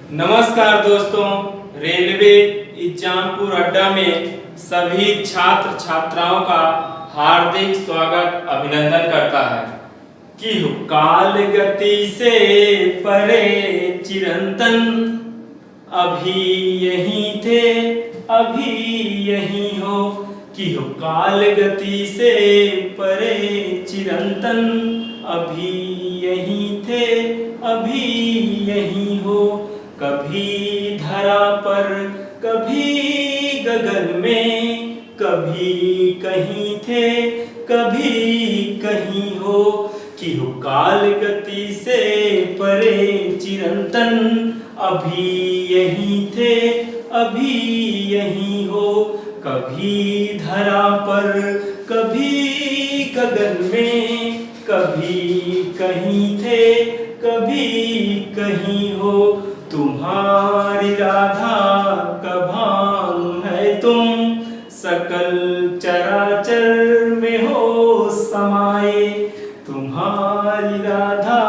नमस्कार दोस्तों, रेलवे इज्जामपुर अड्डा में सभी छात्र छात्राओं का हार्दिक स्वागत अभिनंदन करता है कि काल गति से परे चिरंतन अभी यहीं थे अभी यहीं हो कि काल गति से परे चिरंतन अभी यहीं थे अभी यहीं हो। कभी धरा पर कभी गगन में कभी कहीं थे कभी कहीं हो कि काल गति से परे चिरंतन अभी यहीं थे अभी यहीं हो। कभी धरा पर कभी गगन में कभी कहीं थे कभी कहीं हो। तुम्हारी राधा का भान है तुम सकल चराचर में हो समाये। तुम्हारी राधा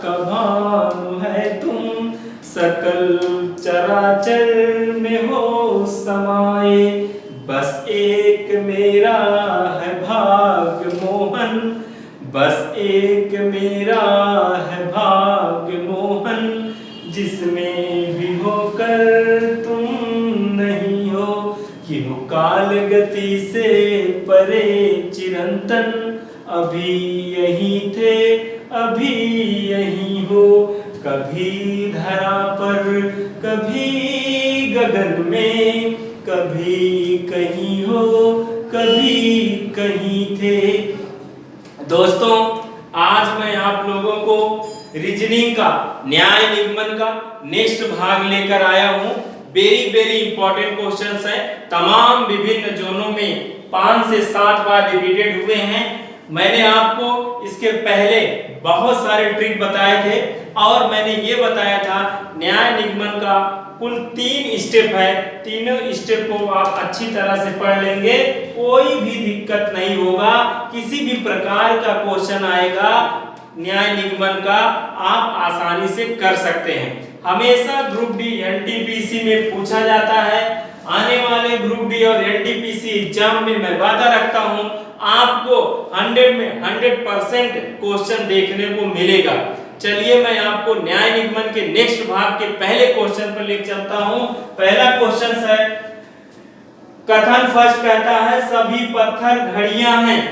का भान है तुम सकल चराचर में हो समाये। बस एक मेरा है भाग्य मोहन बस एक मेरा है भाग्य मोहन जिसमें भी होकर तुम नहीं हो कि काल गति से परे चिरंतन अभी यहीं थे अभी यहीं हो। कभी धरा पर कभी गगन में कभी कहीं हो कभी कहीं थे। दोस्तों, आज मैं आप लोगों को रीजनिंग का न्याय निगमन का नेक्स्ट भाग लेकर आया हूं। वेरी इंपॉर्टेंट क्वेश्चंस हैं। तमाम विभिन्न जोनों में 5 से 7 बार रिपीटेड हुए हैं। मैंने आपको इसके पहले बहुत सारे ट्रिक बताए थे और मैंने ये बताया था न्याय निगमन का कुल 3 स्टेप है। तीनों स्टेप को आप अच्छी तरह से पढ़ लेंगे, कोई भी दिक्कत नहीं होगा। किसी भी प्रकार का क्वेश्चन आएगा न्याय निगमन का आप आसानी से कर सकते हैं। हमेशा ग्रुप डी एनटीपीसी में पूछा जाता है। आने वाले ग्रुप डी और एनटीपीसी एग्जाम में मैं वादा रखता हूं आपको 100 में 100% क्वेश्चन देखने को मिलेगा। चलिए मैं आपको न्याय निगमन के नेक्स्ट भाग के पहले क्वेश्चन पर लेकर चलता हूं। पहला क्वेश्चन है, कथन फर्स्ट कहता है सभी पत्थर घड़ियां हैं।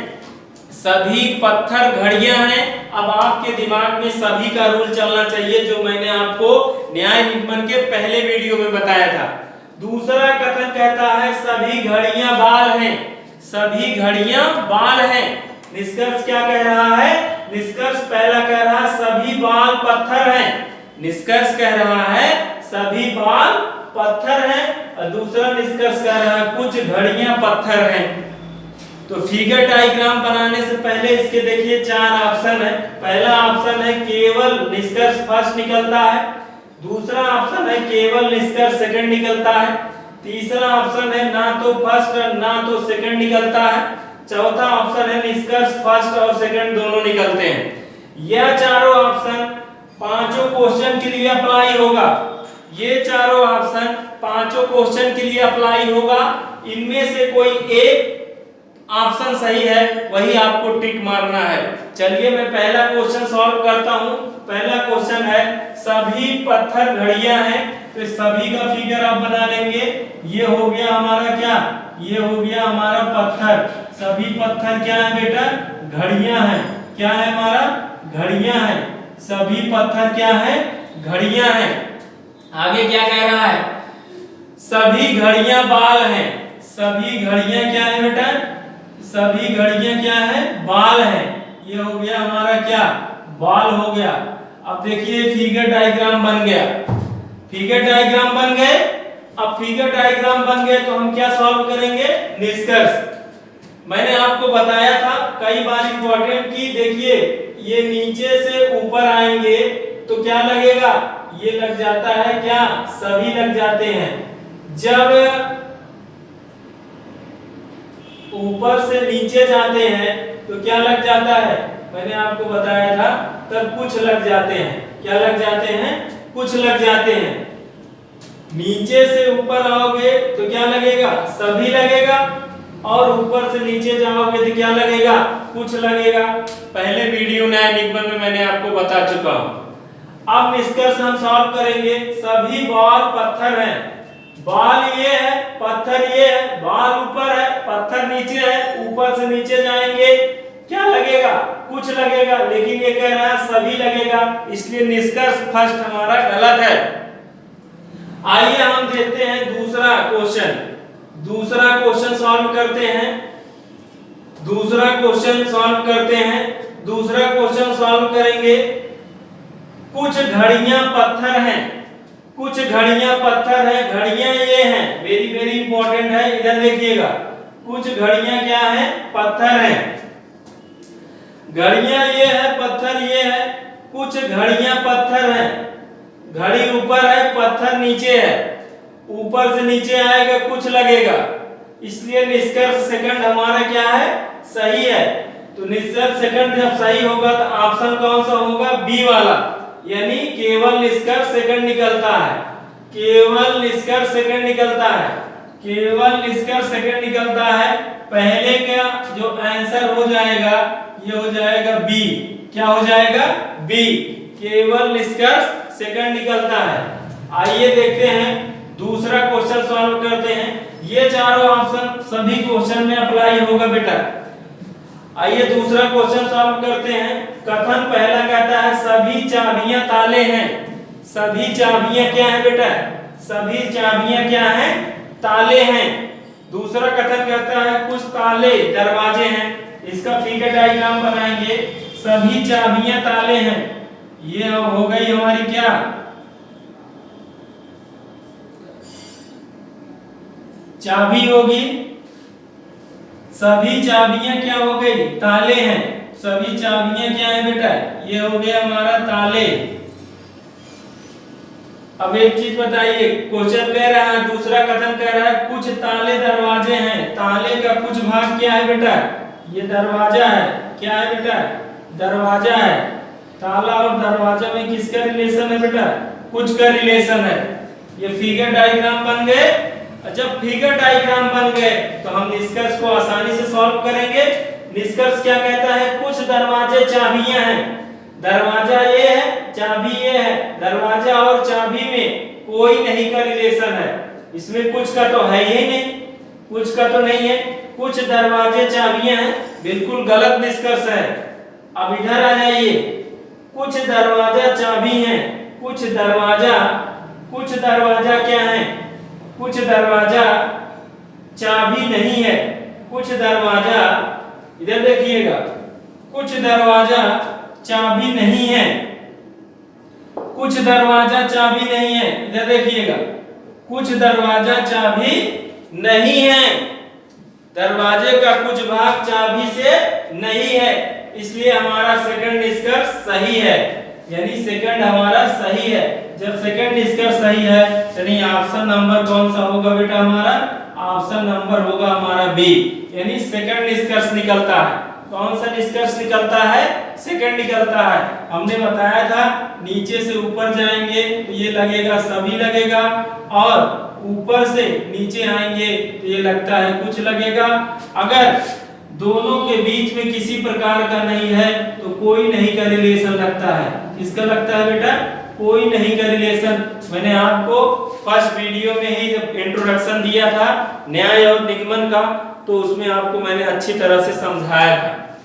सभी पत्थर घड़ियां हैं। अब आपके दिमाग में सभी का रूल चलना चाहिए जो मैंने आपको न्याय निगमन के पहले वीडियो में बताया था। दूसरा कथन कहता है सभी घड़ियां बाल हैं। सभी घड़ियां बाल हैं। निष्कर्ष क्या कह रहा है? निष्कर्ष पहला कह रहा है सभी बाल पत्थर हैं। निष्कर्ष कह रहा है सभी बाल पत्थर हैं और दूसरा निष्कर्ष कह रहा है कुछ घड़ियां पत्थर हैं। तो फिगर डायग्राम बनाने से पहले इसके देखिए 4 ऑप्शन है। पहला ऑप्शन है केवल निष्कर्ष फर्स्ट निकलता है। दूसरा ऑप्शन है केवल निष्कर्ष सेकंड निकलता है। तीसरा ऑप्शन है ना तो फर्स्ट और ना तो सेकंड निकलता है। चौथा ऑप्शन है निष्कर्ष फर्स्ट और सेकंड दोनों निकलते हैं। यह चारों ऑप्शन पांचों क्वेश्चन के लिए अप्लाई होगा। ये चारों ऑप्शन पांचों क्वेश्चन के लिए अप्लाई होगा। इनमें से कोई एक ऑप्शन सही है वही आपको टिक मारना है। चलिए मैं पहला क्वेश्चन सॉल्व करता हूं। पहला क्वेश्चन है सभी पत्थर घड़ियां हैं। तो सभी का फिगर आप बना लेंगे। ये हो गया हमारा क्या? ये हो गया हमारा पत्थर। सभी पत्थर क्या है बेटा? घड़ियां हैं। क्या है हमारा? घड़ियां हैं। सभी पत्थर क्या है? घड़ियां हैं। आगे क्या कह रहा है? सभी घड़ियां बाल हैं। सभी घड़ियां क्या है बेटा? सभी घड़ियां क्या है? बाल है। ये हो गया हमारा क्या? बाल हो गया। अब देखिए फिगर डायग्राम बन गया। फिगर डायग्राम बन गए। अब फिगर डायग्राम बन गए तो हम क्या सॉल्व करेंगे? निष्कर्ष। मैंने आपको बताया था कई बार इंपॉर्टेंट की देखिए ये नीचे से ऊपर आएंगे तो क्या लगेगा? ये लग जाता है क्या? सभी लग जाते हैं। जब ऊपर से नीचे जाते हैं तो क्या लग जाता है? मैंने आपको बताया था तब कुछ लग जाते हैं। क्या लग जाते हैं? कुछ लग जाते हैं। नीचे से ऊपर आओगे तो क्या लगेगा, सभी लगेगा, और ऊपर से नीचे जाओगे तो क्या लगेगा, कुछ लगेगा। पहले वीडियो न्याय निगमन में मैंने आपको बता चुका हूं। अब निष्कर्ष हम सॉल्व करेंगे। सभी बॉल पत्थर हैं, बॉल ये है, पत्थर ये है, बॉल ऊपर है, पत्थर नीचे है, ऊपर से नीचे जाएंगे क्या लगेगा, कुछ लगेगा, लेकिन ये कह रहा है सभी लगेगा, इसलिए निष्कर्ष फर्स्ट हमारा गलत है। आइए हम देखते हैं दूसरा क्वेश्चन। दूसरा क्वेश्चन सॉल्व करते हैं। दूसरा क्वेश्चन सॉल्व करते हैं। दूसरा क्वेश्चन सॉल्व करेंगे। कुछ घड़ियां पत्थर हैं, कुछ घड़ियां पत्थर हैं, घड़ियां ये हैं, वेरी वेरी इंपॉर्टेंट है, इधर देखिएगा। कुछ घड़ियां क्या है, पत्थर हैं, घड़ियां ये है, पत्थर ये है, कुछ घड़ियां पत्थर हैं, घड़ी ऊपर है, पत्थर नीचे है, ऊपर से नीचे आएगा कुछ लगेगा, इसलिए निष्कर्ष सेकंड हमारा क्या है, सही है। तो निष्कर्ष सेकंड जब सही होगा तो ऑप्शन कौन सा होगा, बी वाला, यानी केवल निष्कर्ष सेकंड निकलता है, केवल निष्कर्ष सेकंड निकलता है, केवल निष्कर्ष सेकंड निकलता है। पहले का जो आंसर हो जाएगा ये हो जाएगा बी, क्या हो जाएगा, बी, केवल निष्कर्ष सेकंड निकलता है। आइए देखते हैं दूसरा क्वेश्चन सॉल्व करते हैं। ये चारों ऑप्शन सभी क्वेश्चन में अप्लाई होगा बेटा। आइए दूसरा क्वेश्चन सॉल्व करते हैं। कथन पहला कहता है सभी चाबियां ताले हैं, सभी चाबियां क्या है बेटा, सभी चाबियां क्या हैं, ताले हैं। दूसरा कथन कहता है कुछ ताले दरवाजे हैं, इसका फिगर डायग्राम बनाएंगे। सभी चाबियां ताले हैं, ये हो गई हमारी क्या, चाबी होगी। सभी चाबियां क्या हो गई, ताले हैं, सभी चाबियां क्या है बेटा, ये हो गया हमारा ताले। अब एक चीज बताइए, क्वेश्चन कह रहा है, दूसरा कथन कह रहा है कुछ ताले दरवाजे हैं, ताले का कुछ भाग क्या है बेटा, ये दरवाजा है, क्या है बेटा, दरवाजा है। ताला और दरवाजा में किसका रिलेशन है बेटा, कुछ का रिलेशन है। ये फिगर डायग्राम बन गए। जब फिगर डायग्राम बन गए तो हम निष्कर्ष को आसानी से सॉल्व करेंगे। निष्कर्ष क्या कहता है, कुछ दरवाजे चाबियां हैं, दरवाजा ये है, चाबी ये है, दरवाजा और चाबी में कोई नहीं का रिलेशन है, इसमें कुछ का तो है ही नहीं, कुछ का तो नहीं है, कुछ दरवाजे चाबियां हैं, बिल्कुल गलत निष्कर्ष है। अब इधर आ जाइए, कुछ दरवाजा चाबी हैं, कुछ दरवाजा क्या है, कुछ दरवाजा चाबी नहीं है, कुछ दरवाजा, इधर देखिएगा, कुछ दरवाजा चाबी नहीं है, कुछ दरवाजा चाबी नहीं है, इधर देखिएगा, कुछ दरवाजा चाबी नहीं है, दरवाजे का कुछ भाग चाबी से नहीं है, इसलिए हमारा सेकंड निष्कर्ष सही है, यानी सेकंड हमारा सही है। जब सेकंड निष्कर्ष सही है यानी ऑप्शन नंबर कौन सा होगा बेटा, हमारा ऑप्शन नंबर होगा हमारा बी, यानी सेकंड निष्कर्ष निकलता है। कौन सा निष्कर्ष निकलता है, सेकंड निकलता है। हमने बताया था नीचे से ऊपर जाएंगे तो ये लगेगा सभी लगेगा, और ऊपर से नीचे आएंगे तो ये लगता है कुछ लगेगा। अगर दोनों के बीच में किसी प्रकार का नहीं है तो कोई नहीं का रिलेशन लगता है। किसका लगता है बेटा, कोई नहीं का रिलेशन। मैंने आपको फर्स्ट वीडियो में ही जब इंट्रोडक्शन दिया था न्याय और निगमन का, तो उसमें आपको मैंने अच्छी तरह से समझाया था।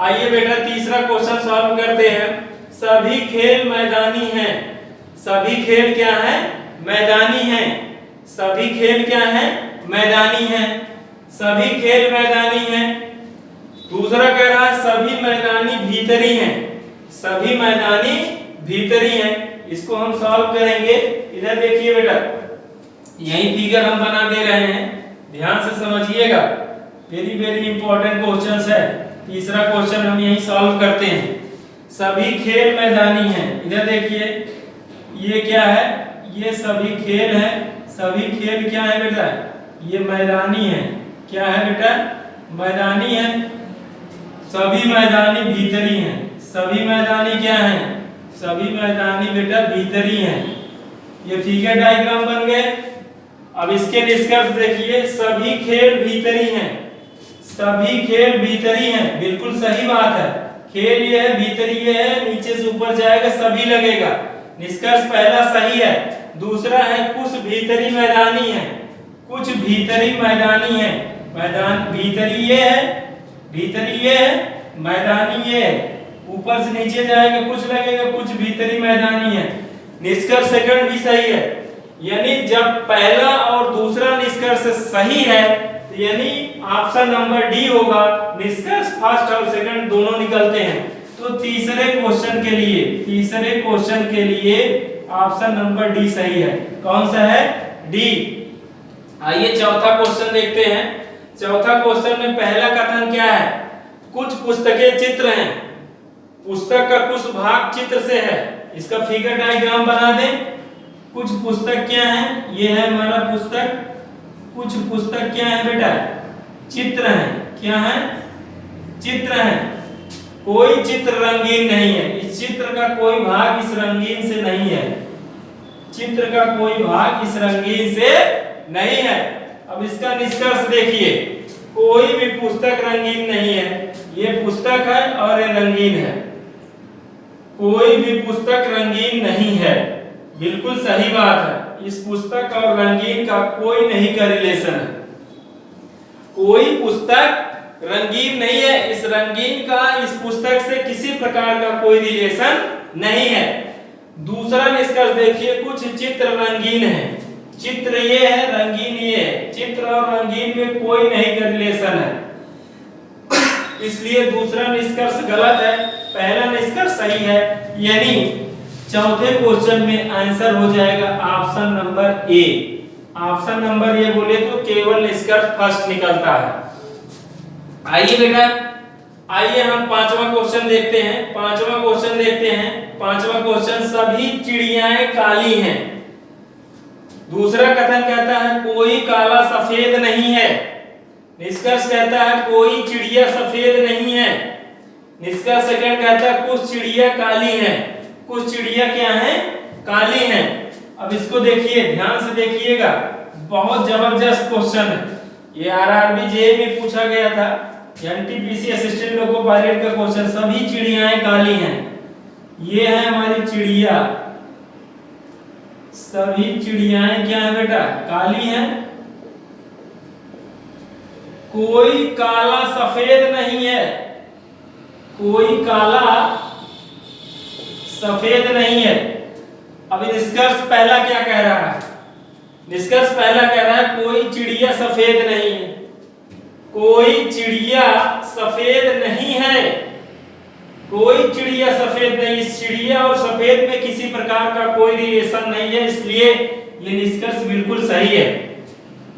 आइए बेटा तीसरा क्वेश्चन सॉल्व करते हैं। सभी खेल मैदानी हैं, सभी खेल क्या है, मैदानी हैं, सभी खेल क्या है, मैदानी हैं, सभी खेल मैदानी हैं। दूसरा कह रहा है सभी मैदानी भीतरी हैं, सभी मैदानी भीतरी हैं। इसको हम सॉल्व करेंगे। इधर देखिए बेटा, यही फिगर हम बना दे रहे हैं, ध्यान से समझिएगा, वेरी वेरी इंपॉर्टेंट क्वेश्चन है। तीसरा क्वेश्चन हम यही सॉल्व करते हैं। सभी खेल मैदानी हैं, इधर देखिए ये क्या है, ये सभी खेल है, सभी खेल क्या है बेटा, ये मैदानी है, क्या है बेटा, मैदानी है। सभी मैदानी भीतरी हैं, सभी मैदानी क्या हैं, सभी मैदानी बेटा भीतरी हैं। ये फिगर डायग्राम बन गए। अब इसके निष्कर्ष देखिए, सभी खेल भीतरी हैं, सभी खेल भीतरी हैं, बिल्कुल सही बात है। खेल ये है, भीतरी ये है, नीचे से ऊपर जाएगा सभी लगेगा। निष्कर्ष पहला सही है। दूसरा है कुछ भीतरी मैदानी है, कुछ भीतरी मैदानी है। मैदान भीतरी ये है, भीतरी ये है, मैदानी ये है। ऊपर से नीचे जाएगा कुछ लगेगा, कुछ भीतरी मैदानी है। निष्कर्ष सेकंड भी सही है। यानी जब पहला और दूसरा निष्कर्ष सही है तो यानी ऑप्शन नंबर डी होगा। निष्कर्ष फर्स्ट और सेकंड दोनों निकलते हैं। तो तीसरे क्वेश्चन के लिए, तीसरे क्वेश्चन के लिए ऑप्शन नंबर डी सही है। कौन सा है? डी। आइए चौथा क्वेश्चन देखते हैं। चौथा क्वेश्चन में पहला कथन क्या है? कुछ पुस्तकें चित्र हैं, पुस्तक का कुछ भाग चित्र से है। इसका फिगर डायग्राम बना दें। कुछ पुस्तक क्या है? ये है हमारा पुस्तक। कुछ पुस्तक क्या है बेटा? चित्र है। क्या है? चित्र है। कोई चित्र रंगीन नहीं है। इस चित्र का कोई भाग इस रंगीन से नहीं है। चित्र का कोई भाग इस रंगीन से नहीं है। अब इसका निष्कर्ष देखिए, कोई भी पुस्तक रंगीन नहीं है। ये पुस्तक है और ये रंगीन है। कोई भी पुस्तक रंगीन नहीं है, बिल्कुल सही बात है। इस पुस्तक और रंगीन का कोई नहीं का रिलेशन है। कोई पुस्तक रंगीन नहीं है। इस रंगीन का इस पुस्तक से किसी प्रकार का कोई रिलेशन नहीं है। दूसरा निष्कर्ष देखिए, कुछ चित्र रंगीन है। चित्र ये है, रंगीन ये है। चित्र और रंगीन में कोई नहीं का रिलेशन है, इसलिए दूसरा निष्कर्ष गलत है। पहला निष्कर्ष सही है। यानी चौथे क्वेश्चन में आंसर हो जाएगा option number A. Option number A बोले तो केवल निष्कर्ष फर्स्ट निकलता है। आइए बेटा, आइए हम पांचवा क्वेश्चन देखते हैं। पांचवा क्वेश्चन देखते हैं। पांचवा क्वेश्चन, सभी चिड़ियाएं काली हैं। दूसरा कथन कहता है कोई काला सफेद नहीं है। निष्कर्ष कहता है कोई चिड़िया सफेद नहीं है। निष्कर्ष सेकंड कहता है कुछ चिड़िया काली हैं। कुछ चिड़िया क्या हैं? काली हैं। अब इसको देखिए, ध्यान से देखिएगा, बहुत जबरदस्त क्वेश्चन है। ये आरआरबी जेईई में पूछा गया था, एनटीपीसी असिस्टेंट लोको पायलट का क्वेश्चन। सभी चिड़ियाएं काली हैं। ये है हमारी चिड़िया। सभी चिड़ियाएं क्या है बेटा? काली हैं। कोई काला सफेद नहीं है। कोई काला सफेद नहीं है। अब निष्कर्ष पहला क्या कह रहा है? निष्कर्ष पहला कह रहा है कोई चिड़िया सफेद नहीं है। कोई चिड़िया सफेद नहीं है। कोई चिड़िया सफेद नहीं। इस चिड़िया और सफेद में किसी प्रकार का कोई रिलेशन नहीं है, इसलिए ये निष्कर्ष बिल्कुल सही है।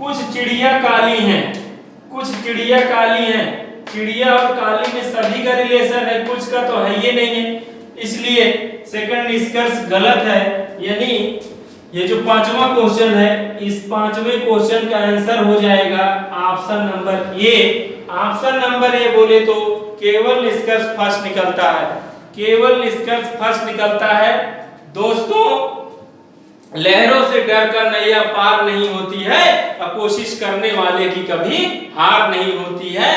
कुछ चिड़िया काली हैं। कुछ चिड़िया काली हैं। चिड़िया और काली में सभी का रिलेशन है, कुछ का तो है ये नहीं है, इसलिए सेकंड निष्कर्ष गलत है। यानी ये जो पांचवा क्वेश्चन है, इस पांचवें क्वेश्चन का आंसर हो जाएगा option number A. Option number A बोले तो केवल निष्कर्ष फर्स्ट निकलता है। केवल निष्कर्ष फर्स्ट निकलता है। दोस्तों, लहरों से डरकर नैया पार नहीं होती है और कोशिश करने वाले की कभी हार नहीं होती है।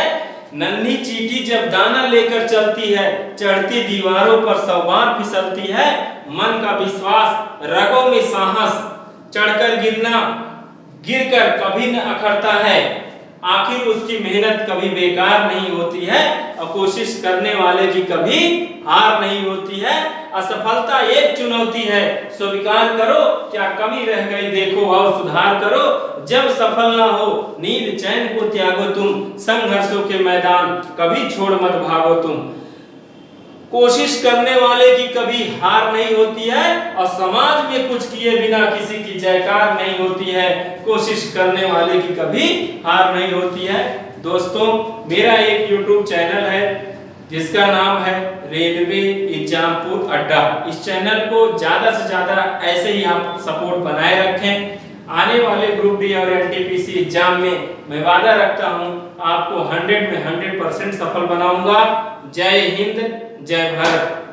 नन्ही चींटी जब दाना लेकर चलती है, चढ़ती दीवारों पर 100 बार फिसलती है। मन का विश्वास, रगों में साहस, चढ़कर गिरना, गिरकर कभी न अखरता है। आखिर उसकी मेहनत कभी बेकार नहीं होती है और कोशिश करने वाले की कभी हार नहीं होती है। असफलता एक चुनौती है, स्वीकार करो, क्या कमी रह गई देखो और सुधार करो। जब सफल ना हो नींद चैन को त्यागो तुम, संघर्षों के मैदान कभी छोड़ मत भागो तुम। कोशिश करने वाले की कभी हार नहीं होती है और समाज में कुछ किए बिना किसी की जयकार नहीं होती है। कोशिश करने वाले की कभी हार नहीं होती है। दोस्तों, मेरा एक YouTube चैनल है जिसका नाम है रेलवे एग्जामपुर अड्डा। इस चैनल को ज्यादा से ज्यादा ऐसे ही आप सपोर्ट बनाए रखें। आने वाले ग्रुप डी और एनटीपीसी एग्जाम में मैं वादा रखता हूं आपको 100 में 100% सफल बनाऊंगा। जय हिंद, जय भारत।